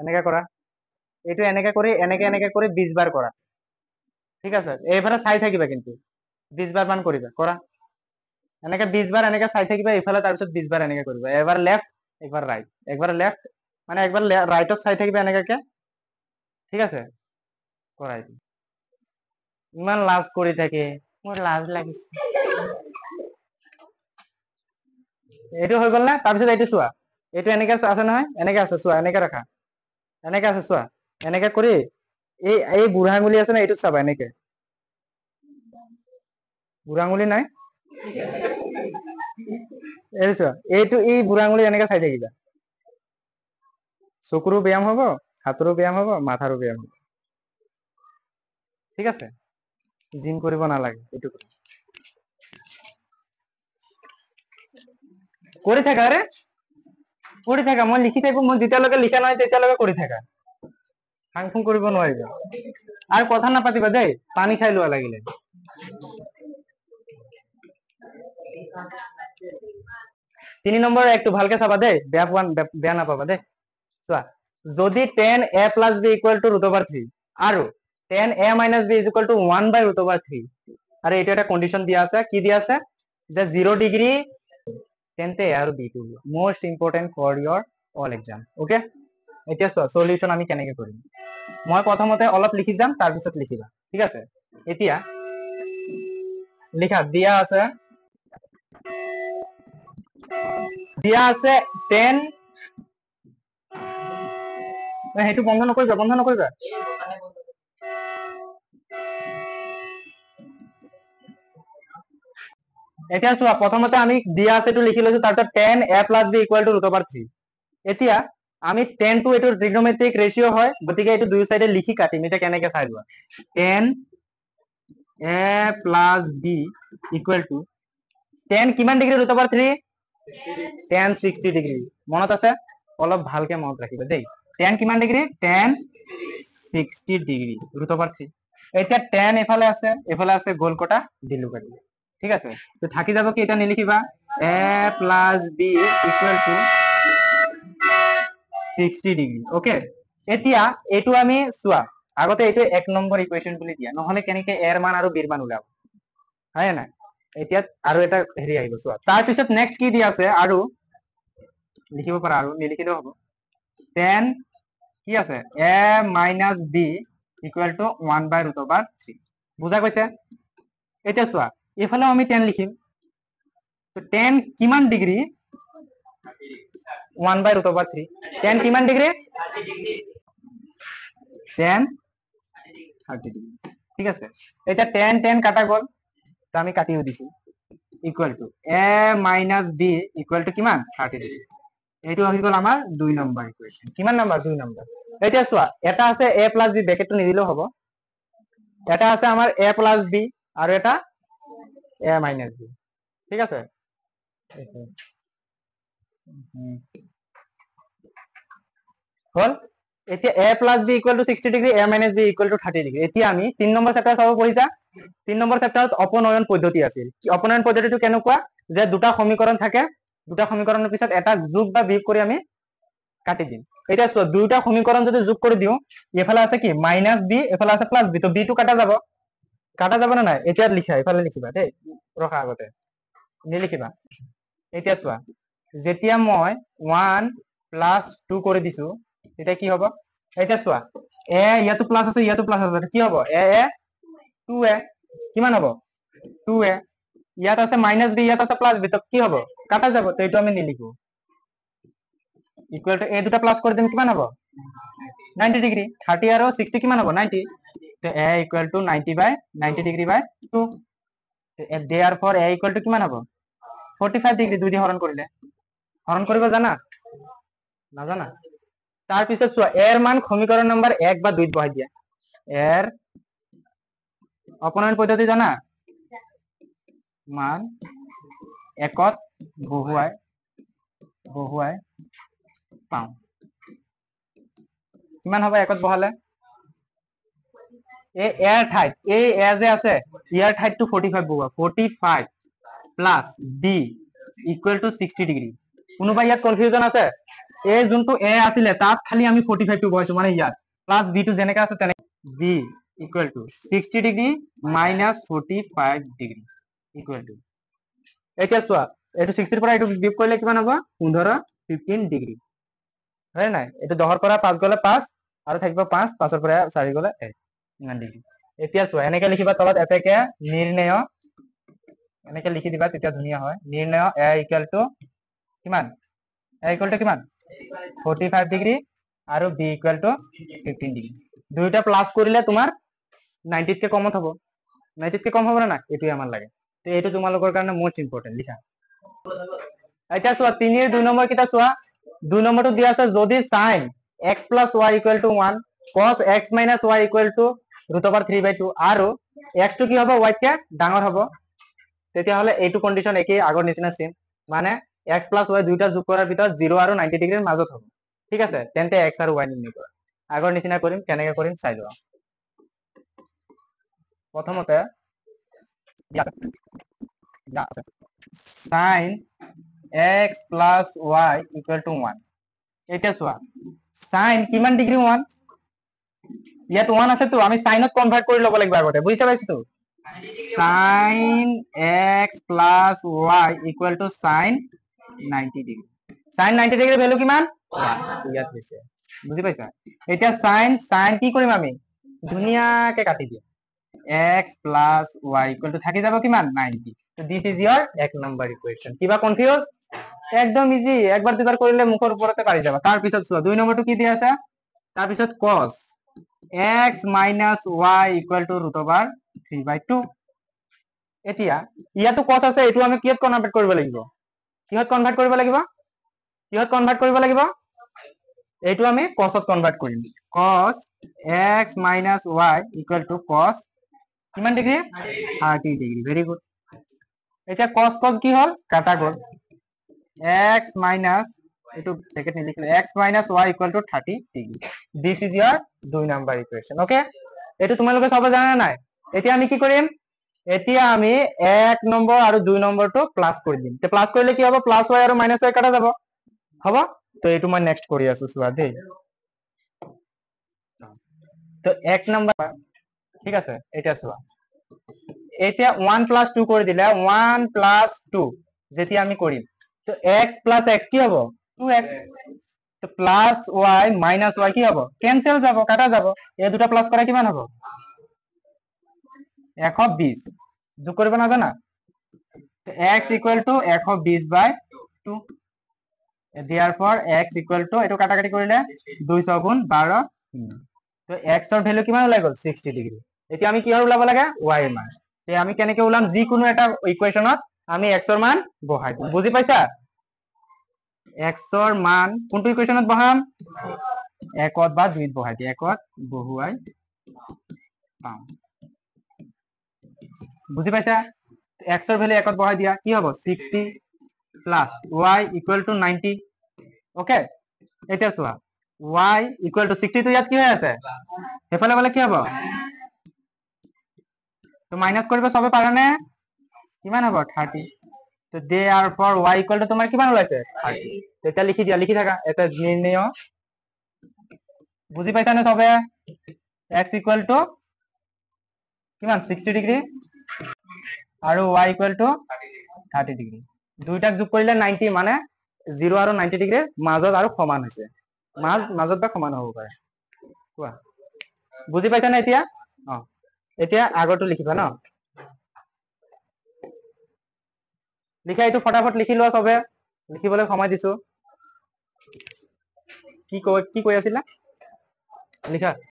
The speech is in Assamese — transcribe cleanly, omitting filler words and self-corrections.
এনেকে কৰা, এইটো এনেকে কৰি এনেকে কৰি 20 বাৰ কৰা, ঠিক আছে। এইফালে চাই থাকিবা কিন্তু 20 বাৰ মান কৰিবা, কৰা এনেকে 20 বাৰ এনেকে চাই থাকিবা এইফালে, তাৰপিছত 20 বাৰ এনেকে কৰিবা, এবাৰ লেফট একবাৰ ৰাইট, একবাৰ লেফট মানে একবাৰ ৰাইটত চাই থাকিবা এনেকে, ঠিক আছে। কৰা এইটো, ইমান লাজ কৰি থাকে, মোৰ লাজ লাগিছে। এইটো হৈ গ'ল না? তাৰপিছত এইটো চোৱা, এইটো এনেকে আছে নহয়, এনেকে আছে চোৱা, এনেকে ৰাখা, এনেকে আছে চোৱা, এনেকে কৰি এই বুঢ়া আঙুলি আছে না, এইটোত চাবা এনেকে, বুঢ়া আঙুলি নাই, এই চোৱা, এইটো এই বুঢ়া আঙুলি এনেকে চাই থাকিবা, চকুৰো ব্যায়াম হব, হাতৰো ব্যায়াম হব, মাথাৰো ব্যায়াম হব, ঠিক আছে। জিম কৰিব নালাগে, এইটো কৰি থাকা, আৰে কৰি থাকা, মই লিখি থাকো, মই যেতিয়ালৈকে লিখা নাই তেতিয়ালৈকে কৰি থাকা, ফাং ফুং কৰিব নোৱাৰিবা। আৰু কথা নাপাতিবা দেই, পানী খাই লোৱা লাগিলে। তিনি নম্বৰ একটো ভালকে চাবা দেই, বেয়া নাপাবা দেই। চোৱা, যদি tan a plus b equal to √3 আৰু tan a minus b is equal to 1 by √3, আৰু এইটো এটা কন্ডিশন দিয়া আছে, কি দিয়া আছে, যে 0 ডিগ্ৰী, তেন্তে a আৰু b টো most important for your all exam, okay. এতিয়া চোৱা সলিউশন আমি কেনেকে কৰিম, মই প্ৰথমতে অলপ লিখি যাম, তাৰপিছত লিখিবা, ঠিক আছে। এতিয়া লিখা, দিয়া আছে tan, সেইটো বন্ধ নকৰিবা, বন্ধ নকৰিবা, এতিয়া চোৱা, প্ৰথমতে আমি দিয়া আছে এইটো লিখি লৈছো, তাৰপিছত tan a plus b equal to √3। এতিয়া আমি tan টো এইটো ট্ৰিগনোমেট্ৰিক ৰেচিঅ' হয়, গতিকে এইটো দুই চাইডে লিখি কাটিম। এতিয়া কেনেকে চাই লোৱা, tan a plus b equal to tan কিমান ডিগ্ৰী √3, tan 60 ডিগ্ৰী, মনত আছে, অলপ ভালকে মনত ৰাখিবা দেই, tan কিমান ডিগ্ৰী, tan 60 ডিগ্ৰী √3। এতিয়া tan এফালে আছে গোল কটা দিলু কাটি, ঠিক আছে। তো থাকি যাব কি, এটা নিলিখিবা, a plus b equal to 60 degree, okay. এতিয়া এইটো আমি চোৱা, আগতে এইটো 1 নম্বৰ ইকুৱেশ্যন বুলি দিয়া, নহলে কেনেকে এৰ মান আৰু বিৰ মান ওলাব, হয় নাই। এতিয়া আৰু এটা হেৰি আহিব চোৱা, তাৰপিছত নেক্সট কি দিয়া আছে, আৰু লিখিব পাৰা, আৰু নিলিখিলেও হ'ব, tan কি আছে, a minus b equal to 1 by √3, বুজা গৈছে। এতিয়া চোৱা, এইফালেও আমি tan লিখিম, তো tan কিমান ডিগ্ৰী, 1 by √3, tan কিমান ডিগ্ৰী, tan 30 ডিগ্ৰী, ঠিক আছে। এতিয়া tan কাটা গ'ল, তো আমি কাটিও দিছো, equal to a minus b equal to কিমান, 30 ডিগ্ৰী। এইটো আহি গ'ল আমাৰ 2 নম্বৰ ইকুৱেশ্যন, কিমান নম্বৰ, 2 নম্বৰ। এতিয়া চোৱা, এটা আছে a plus b, ব্ৰেকেটটো নিদিলেও হ'ব, এটা আছে আমাৰ a plus b আৰু এটা a minus b, ঠিক আছে। হল, এতিয়া a plus b equal to 60 degree, a minus b equal to 30 degree. এতিয়া আমি 3 নম্বৰ চেপ্টাৰ চাব পঢ়িছা, 3 নম্বৰ চেপ্টাৰত অপনয়ন পদ্ধতি আছিল। অপনয়ন পদ্ধতিটো কেনেকুৱা, যে দুটা সমীকৰণ থাকে, দুটা সমীকৰণৰ পিছত এটা যোগ বা বিয়োগ কৰি আমি কাটি দিম। এতিয়া চোৱা, দুইটা সমীকৰণ যদি যোগ কৰি দিওঁ, এফালে আছে কি মাইনাস বি, এফালে আছে প্লাস বি, তো বি টো কাটা যাব, না নাই। এতিয়া লিখা, এফালে লিখিবা দেই, ৰখা আগতে নিলিখিবা। এতিয়া চোৱা, যেতিয়া মই 1 plus 2 কৰি দিছো, তেতিয়া কি হ'ব, এতিয়া চোৱা, এ ইয়াতো প্লাস আছে, ইয়াতো প্লাস আছে, কি হ'ব, এ 2a, কিমান হ'ব, 2a, ইয়াত আছে মাইনাস বি, ইয়াত আছে প্লাস বি, তো কি হ'ব, কাটা যাব, তো এইটো আমি নিলিখো। ইকুৱেল টু এ দুটা প্লাস কৰি দিম, কিমান হ'ব, 90 ডিগ্ৰী, 30 আৰু 60 কিমান হ'ব, 90, তো a equal to 90 by 90 degree by 2, therefore a equal to কিমান হ'ব, 45 ডিগ্ৰী। 2 দি হৰণ কৰিলে, হৰণ কৰিব জানা, নাজানা। তাৰপিছত চোৱা, এৰ মান সমীকৰণ নম্বৰ 1 বা 2 বহাই দিয়া, এৰ অপনয়ন পদ্ধতি জানা, মান একত বহুৱাই পাওঁ, কিমান হ'ব একত বহালে, এই এৰ ঠাইত, এই এ যে আছে, ইয়াৰ ঠাইতটো 45 বহুৱা, 45 plus B equal to 60 degree. কোনোবা ইয়াত কনফিউজন আছে, এ যোনটো এ আছিলে তাত খালি আমি 45 টো বহাইছো মানে ইয়াত প্লাস বি টো যেনেকা আছে তেনে B equal to 60 degree minus 45 degree equal to এতিয়া চোৱা এইটো 60 ৰ পৰা এইটো বিয়োগ কৰিলে কিমান হ'ব 15 ডিগ্ৰী হয় নাই এইটো 10 ৰ পৰা 5 গলে 5 আৰু থাকিব 5 5 ৰ পৰা 4 গলে 1 ইমান ডিগ্ৰী এতিয়া চোৱা এনেকে লিখিবা তলত এতেকে নিৰ্ণয় এনেকে লিখি দিবা তেতিয়া ধুনীয়া হয় নিৰ্ণয় a ইকুয়াল টু কিমান a ইকুয়াল টু কিমান 45 ডিগ্ৰী আৰু b ইকুয়াল টু 15 ডিগ্ৰী দুইটা প্লাস কৰিলে তোমাৰ 90 কে কমত হ'ব 90 কে কম হ'ব না এটোই আমাৰ লাগে তো এটো তোমালোকৰ কাৰণে মোস্ট ইম্পৰ্টেন্ট লিখা এতিয়া চোৱা 3 এৰ 2 নম্বৰ কিটা চোৱা 2 নম্বৰটো দিয়া আছে যদি sin x + y = 1 cos x - y = √3/2 আৰু x টো কি হ'ব y কে ডাঙৰ হ'ব তেতিয়া হলে এইটো কন্ডিশন একেই আগৰ নিচিনা সেম মানে x + y দুইটা যোগ কৰাৰ ভিতৰত 0 আৰু 90 ডিগ্ৰীৰ মাজত হ'ব ঠিক আছে তেন্তে x আৰু y নিৰ্ণয় কৰা আগৰ নিচিনা কৰিম কেনেকৈ কৰিম চাই লোৱা প্ৰথমতে sin x + y = 1 এতিয়া চোৱা sin কিমান ডিগ্ৰী 1 ইয়াত 1 আছে তো আমি সাইনত কনভাৰ্ট কৰি ল'ব লাগিব আগতে বুজিছা পাইছো তো sin x + y = sin 90 degree sin 90 degree value কিমান 1 ইয়াত হৈছে বুজি পাইছা এতিয়া sin কি কৰিম আমি ধুনিয়াকে কাটি দিম x + y = থাকি যাব কিমান 90 তো দিস ইজ ইয়োর এক নাম্বার ইকুয়েশন কিবা কনফিউজ একদম ইজি একবার দুবার কৰিলে মুখৰ ওপৰতে পাৰি যাবা তাৰ পিছত চোৱা দুই নম্বৰটো কি দিয়া আছে তাৰ পিছত cos x - y = √3/2 এতিয়া ইয়াতো cos আছে এটো আমি কিহত কনভার্ট কৰিব লাগিব কিহত কনভাৰ্ট কৰিব লাগিব এইটো আমি cos ত কনভাৰ্ট কৰিম cos x - y = cos কিমান ডিগ্ৰী 30 ডিগ্ৰী ভেরি গুড এতিয়া cos কি হল কাটা গল x minus এইটো ব্র্যাকেট নিলিখিলে x minus y = 30 degree this is ইয়াৰ 2 নাম্বার ইকুয়েশন ওকে এটো তোমালোকে সবে জানা নাই এতিয়া আমি কি কৰিম এতিয়া আমি 1 নম্বৰ আৰু 2 নম্বৰটো প্লাস কৰি দিম তে প্লাস কৰিলে কি হ'ব প্লাস y আৰু মাইনাস y কাটা যাব হ'ব তো এইটো মই নেক্সট কৰি আছো চোৱা দেই তো 1 নম্বৰ ঠিক আছে এটা চোৱা এতিয়া 1 + 2 কৰি দিলে 1 + 2 যেতিয়া আমি কৰিম তো x + x কি হ'ব 2x তো প্লাস y মাইনাস y কি হ'ব ক্যান্সেল যাব কাটা যাব এই দুটো প্লাস করা কিমান হ'ব 120 যোগ কৰিব নাজানা x = 120/2 therefore x = এটো কাটাকাটি কৰিলে 200 গুণ 12 তো x ৰ ভ্যালু কিমান ওলাই গল 60 ডিগ্ৰী এতিয়া আমি কিহৰ ওলাব লাগে y ৰ মান তে আমি কেনেকৈ ওলাম যি কোনো এটা ইকুয়েশনত আমি x ৰ মান বহাই দিম বুজি পাইছা x ৰ মান কোনটো ইকুয়েশনত বহাম 1 বা 2 ত বহাই দি 1 ত বহুৱাই পাম বুজি পাইছা x ৰ ভ্যালু 1 ত বহাই দিয়া কি হ'ব 60 প্লাস y = 90 ওকে এতিয়া চোৱা y = 60 তো ইয়াত কি হৈ আছে হেফালে বলে কি হ'ব তো মাইনাস কৰিব সবে পাৰা নে কিমান হ'ব 30 তো therefore y = তোমাৰ কিমান ওলাইছে 30 তেতিয়া লিখি দিয়া লিখি থাকা এটা নিৰ্ণয় বুজি পাইছা নে সবে x = কিমান 60 ডিগ্ৰী আৰু y = 30 ডিগ্ৰী দুইটাক যোগ কৰিলে 90 মানে 0 আৰু 90 ডিগ্ৰীৰ মাজত আৰু সমান হৈছে মাজত বা সমান হ'ব পাৰে কোৱা বুজি পাইছা নে এতিয়া এতিয়া আগৰটো লিখিবা ন লিখা এইটো ফটাফট লিখি লোৱা সবে লিখিবলৈ সময় দিছো কি কৈ আছিলা লিখা